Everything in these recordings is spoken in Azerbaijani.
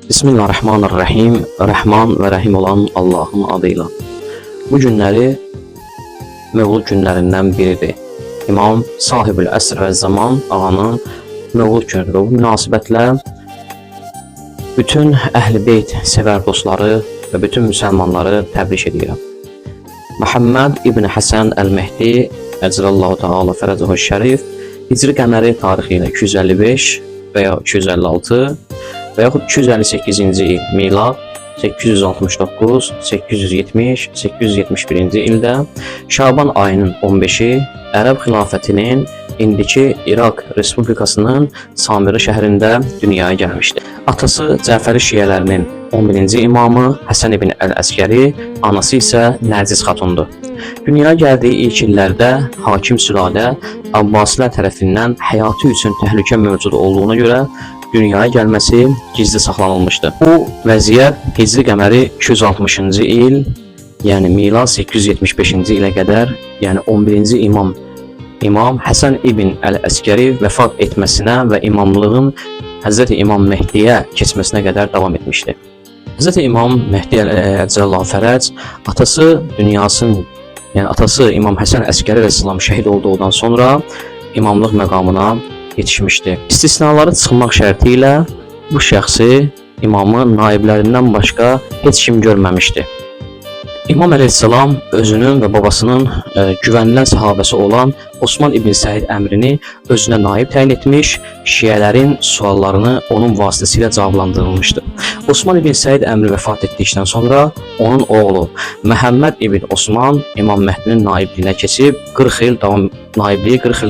Bismillahirrahmanirrahim. Rəhman və Rəhim olan Allahın adıyla. Bu günləri Mövlud günlərindən biridir. İmam Sahibül Əsr və Zaman ağanın Mövlud günüdür. Bu münasibətlə bütün Əhl-i Beyt sevər dostları və bütün müsəlmanları təbrik edirəm. Məhəmməd İbn Həsən Əl-Mehdi Əcəlallahu Teala Fərəcəhu Şərif Hicri qəməri tarixi ilə 255 və ya 256 və yaxud 258-ci il milad 869, 870, 871-ci ildə Şaban ayının 15-i Ərəb xilafətinin indiki İraq Respublikasının Samiri şəhərində dünyaya gəlmişdir. Atası Cəfəri şiyələrinin 11-ci imamı Həsən ibn Əl-Əskəri, anası isə Nərciz xatundur. Dünyaya gəldiyi ilk illərdə hakim sülalə Abbasilər tərəfindən həyatı üçün təhlükə mövcud olduğuna görə dünyaya gəlməsi gizli saxlanılmışdı. Bu vəziyyət Hicri qəməri 260-cı il, yəni milad 875-ci ilə qədər, yəni 11-ci İmam Həsən ibn Əl-Əskəri vəfat etməsinə və imamlığın Hz. İmam Mehdiyə keçməsinə qədər davam etmişdi. Hz. İmam Mehdi Əcəlallahu Fərəc atası İmam Həsən Əskəri rəziyallahu şəhid olduqdan sonra imamlıq məqamına yetişmişdi. İstisnaları çıxmaq şərti ilə bu şəxsi imamın naiblərindən başqa heç kim görməmişdi. İmam Əleyhisselam özünün və babasının güvənilən səhabəsi olan Osman ibn Səid əmrini özünə naib təyin etmiş, şiyələrin suallarını onun vasitəsilə cavablandırılmışdı. Osman ibn Səid əmri vəfat etdikdən sonra onun oğlu Məhəmməd ibn Osman İmam Məhdinin naibliyinə keçib 40 il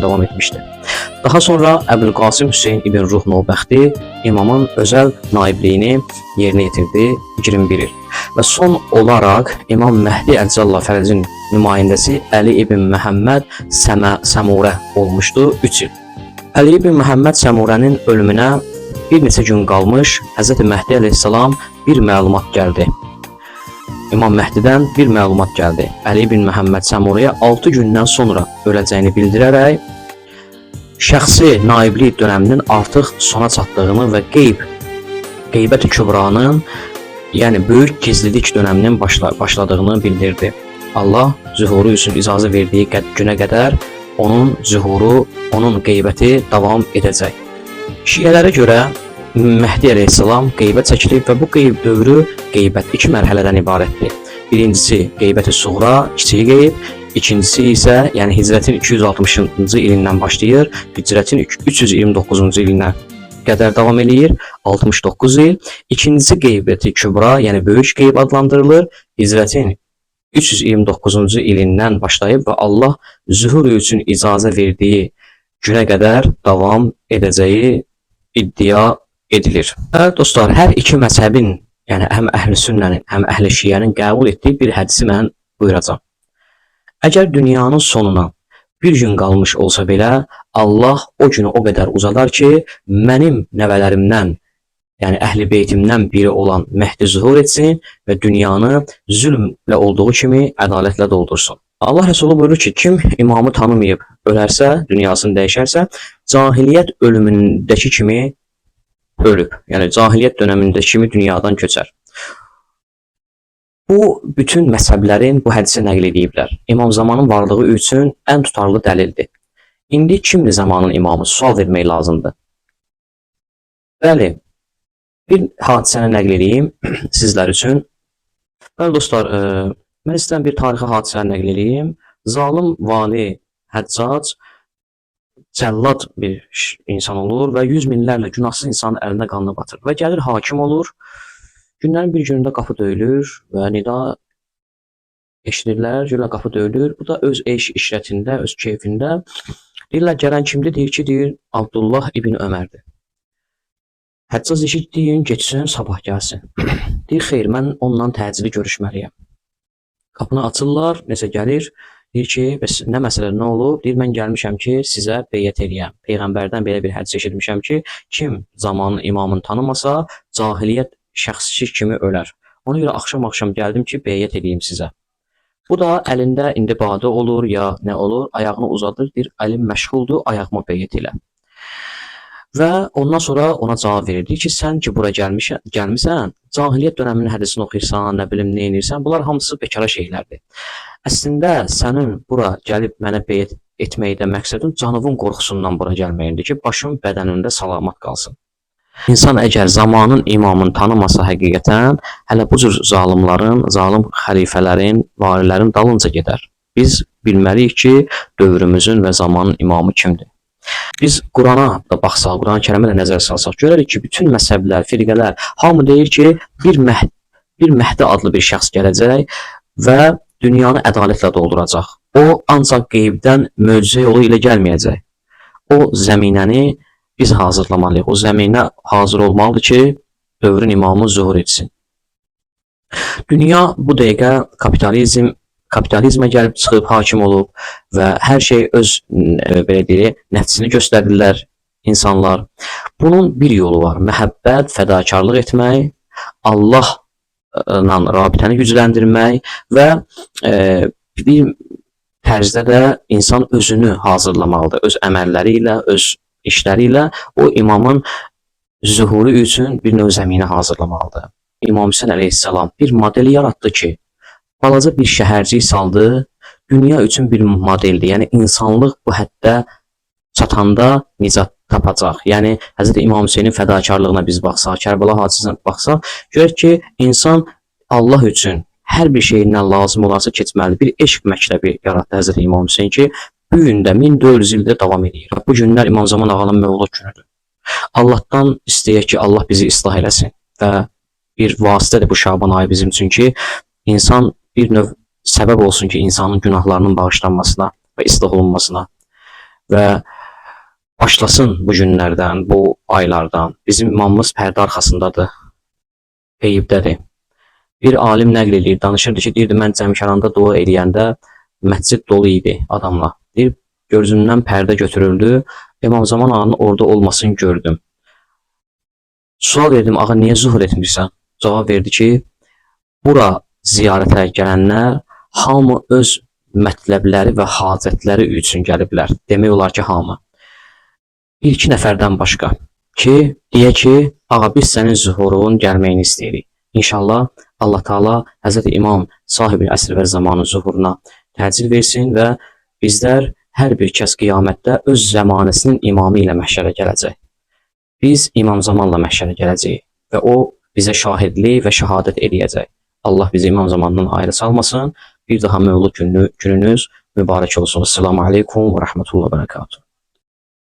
davam etmişdi. Daha sonra Əbülqasım Hüseyn ibn Ruh Nobəxti imamın özəl naibliyini yerinə yetirdi 21 il. Və son olaraq İmam Məhdi Əcəlallahu Fərəcin nümayəndəsi Əli ibn Məhəmməd Səmurə olmuşdu 3 il. Əli ibn Məhəmməd Səmurənin ölümünə bir neçə gün qalmış Hz. Məhdi Əleyhisselam bir məlumat gəldi. İmam Məhdidən bir məlumat gəldi. Əli ibn Məhəmməd Səmurəyə 6 gündən sonra öləcəyini bildirərək şəxsi naiblik dönəminin artıq sona çatdığını və qeybət-i kübranın, yəni böyük gizlilik dönəminin başladığını bildirdi. Allah zühuru üçün icazə verdiyi günə qədər onun zühuru, onun qeybəti davam edəcək. Şiyələrə görə Məhdi Əleyhisselam qeybət çəkilib və bu dövrü qeybət 2 mərhələdən ibarətdir. Birincisi qeybət-i suğra, kiçik qeyb, İkincisi isə, yəni hicrətin 260-cı ilindən başlayır, hicrətin 329-cu ilinə qədər davam edir, 69 il. İkincisi qeybəti kübra, yəni böyük qeyb adlandırılır, hicrətin 329-cu ilindən başlayıb və Allah zühur üçün icazə verdiyi günə qədər davam edəcəyi iddia edilir. Dostlar, hər iki məzhəbin, yəni həm əhl-i sünnənin, həm əhl-i şiənin qəbul etdiyi bir hədisi mən buyuracağam. Əgər dünyanın sonuna bir gün qalmış olsa belə, Allah o günü o qədər uzadar ki, mənim nəvələrimdən, yəni əhl-i beytimdən biri olan Məhdi zuhur etsin və dünyanı zülmlə olduğu kimi ədalətlə doldursun. Allah Rəsulü buyurur ki, kim imamı tanımayıb ölərsə, dünyasını dəyişərsə, cahiliyyət ölümündəki kimi ölüb, yəni cahiliyyət dönəmindəki kimi dünyadan köçər. Bu, bütün məzhəblərin bu hədisi nəql ediblər. İmam Zamanın varlığı üçün ən tutarlı dəlildir. İndi kimdir Zamanın imamı? Sual vermək lazımdır. Bəli, bir hadisəni nəql edeyim sizlər üçün. Bəli dostlar, mən istəyirəm bir tarixi hadisəni nəql edeyim. Zalim vali Həccac cəllad bir insan olur və yüz minlərlə günahsız insanın əlinə qanını batırır və gəlir hakim olur. Günlərin bir günündə qapı döyülür və nida eşidirlər, görürlər qapı döyülür. Bu da öz işrətində, öz keyfində. Deyirlər, gələn kimdir? Deyir ki, Abdullah ibn Ömərdir. Həccac deyir, deyin, geçsin, sabah gəlsin. Deyir, xeyr, mən onunla təcili görüşməliyəm. Qapını açırlar, necə gəlir? Deyir ki, nə məsələ, nə olub? Deyir, mən gəlmişəm ki, sizə beyyət eləyəm. Peyğəmbərdən belə bir hədis eşitmişəm ki, kim zamanın imamını tanımasa, cahiliyyət şəxsi kimi ölər. Ona görə axşam gəldim ki, beyyət edeyim sizə. Bu da əlində indi badə olur ya nə olur, ayağını uzadır, deyir, əlim məşğuldur, ayağıma beyyət elə. Və ondan sonra ona cavab verirdi ki, sən ki bura gəlmisən, cahiliyyət dönəminin hədisini oxuyursan, nə bilim nə edirsən, bunlar hamısı bekara şeylərdir. Əslində sənin bura gəlib mənə beyət etməkdə məqsədin canavın qorxusundan bura gəlməkdir ki, başın bədənində salamat qalsın. İnsan əgər zamanın imamını tanımasa həqiqətən, hələ bu cür zalimlərin, zalim xəlifələrin, varilərin dalınca gedər. Biz bilməliyik ki, dövrümüzün və zamanın imamı kimdir? Biz Qurana da baxsaq, Quran-Kərimə də nəzər salsaq, görərik ki, bütün məzhəblər, firqələr hamı deyir ki, bir Məhdi adlı bir şəxs gələcək və dünyanı ədalətlə dolduracaq. O ancaq qeybdən möcüzə yolu ilə gəlməyəcək. O zəminəni biz hazırlamalıyıq. O zəminə hazır olmalıdır ki, dövrün imamı zuhur etsin. Dünya bu dəqiqə kapitalizmə gəlib çıxıb hakim olub və hər şey öz belə deyək, nəfsini göstərirlər insanlar. Bunun bir yolu var. Məhəbbət, fədakarlıq etmək, Allahla rabitəni gücləndirmək və bir tərzdə də insan özünü hazırlamalıdır. Öz əməlləri ilə, öz işləri ilə o imamın zuhuru üçün bir növ zəminə hazırlamalıdır. İmam Hüseyn əleyhissalam bir model yaratdı ki, balaca bir şəhərcik saldı, dünya üçün bir modeldir. Yəni insanlıq bu həddə çatanda nicat tapacaq. Yəni Həzrət İmam Hüseynin fədakarlığına biz baxsaq, Kərbəla hadisəsinə baxsaq, görək ki, insan Allah üçün hər bir şeyindən lazım olarsa keçməlidir. Bir eşq məktəbi yaratdı Həzrət İmam Hüseyn ki, bu gün də 1400 ildir davam edir. Bu günlər İmam Zaman ağanın mövlud günüdür. Allahdan istəyək ki, Allah bizi islah eləsin və bir vasitədir bu Şaban ayı bizim üçün ki, insan bir növ səbəb olsun ki, insanın günahlarının bağışlanmasına və islah olunmasına və başlasın bu günlərdən, bu aylardan. Bizim imamımız pərdə arxasındadır, qeybdədir. Bir alim nəql edir, danışırdı ki, deyirdi, mən Cəmkəranda dua edəndə məscid dolu idi adamla. Deyir, gözümdən pərdə götürüldü, İmam Zaman ağanın orada olmasını gördüm. Sual verdim, ağa niyə zuhur etmirsən? Cavab verdi ki, bura ziyarətə gələnlər hamı öz mətləbləri və hacətləri üçün gəliblər. Demək olar ki, hamı. Bir-iki nəfərdən başqa ki, deyə ki, ağa biz sənin zuhurun gəlməyini istəyirik. İnşallah Allah Taala Həzrət İmam sahibi əsr və zamanın zuhuruna təcil versin və bizlər hər bir kəs qiyamətdə öz zəmanəsinin imamı ilə məhşərə gələcək. Biz İmam Zamanla məhşərə gələcəyik və o bizə şahidlik və şəhadət edəcək. Allah bizi İmam Zamandan ayrı salmasın. Bir daha mövlud gününüz mübarək olsun. Esselamu aleykum və rəhmətullah və bərəkatuhu.